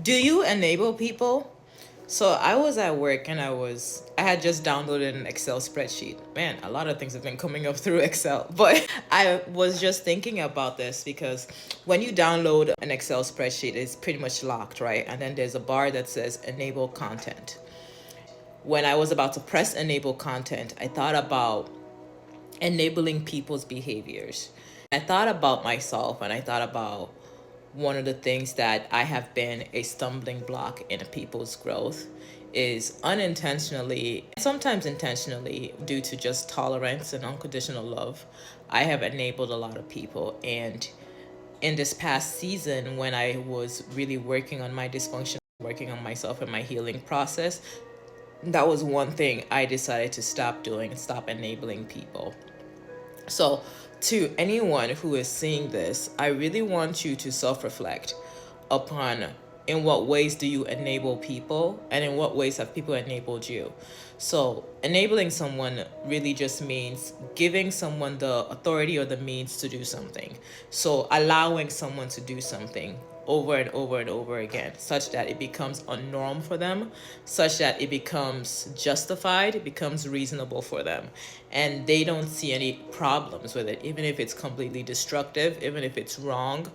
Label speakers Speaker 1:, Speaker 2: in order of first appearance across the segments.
Speaker 1: Do you enable people? So I was at work and I had just downloaded an Excel spreadsheet. Man, a lot of things have been coming up through Excel. But I was just thinking about this because when you download an Excel spreadsheet, it's pretty much locked, right? And then there's a bar that says enable content. When I was about to press enable content, I thought about enabling people's behaviors. I thought about myself and I thought about one of the things that I have been a stumbling block in people's growth is unintentionally, sometimes intentionally, due to just tolerance and unconditional love, I have enabled a lot of people. And in this past season, when I was really working on my dysfunction, working on myself and my healing process, that was one thing I decided to stop doing, stop enabling people. So, to anyone who is seeing this, I really want you to self reflect upon in what ways do you enable people and in what ways have people enabled you. So, enabling someone really just means giving someone the authority or the means to do something. So, allowing someone to do something over and over and over again, such that it becomes a norm for them, such that it becomes justified, it becomes reasonable for them. And they don't see any problems with it, even if it's completely destructive, even if it's wrong,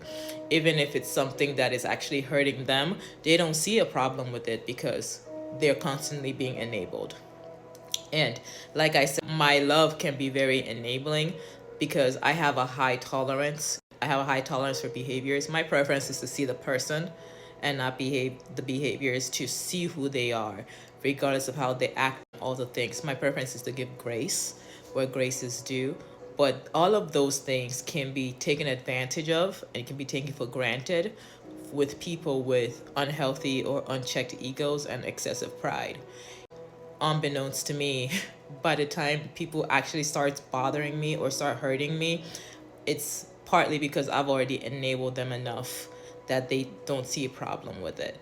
Speaker 1: even if it's something that is actually hurting them, they don't see a problem with it because they're constantly being enabled. And like I said, my love can be very enabling because I have a high tolerance. I have a high tolerance for behaviors. My preference is to see the person and not behave the behaviors, to see who they are, regardless of how they act, all the things. My preference is to give grace where grace is due. But all of those things can be taken advantage of and can be taken for granted with people with unhealthy or unchecked egos and excessive pride. Unbeknownst to me, by the time people actually start bothering me or start hurting me, it's partly because I've already enabled them enough that they don't see a problem with it.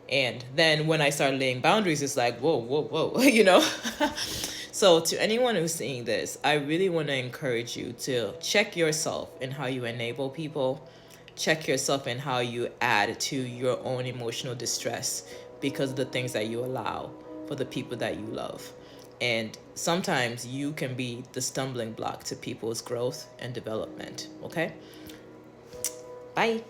Speaker 1: And then when I start laying boundaries, it's like, whoa, whoa, whoa, So to anyone who's seeing this, I really want to encourage you to check yourself in how you enable people. Check yourself in how you add to your own emotional distress because of the things that you allow for the people that you love. And sometimes you can be the stumbling block to people's growth and development. Okay? Bye.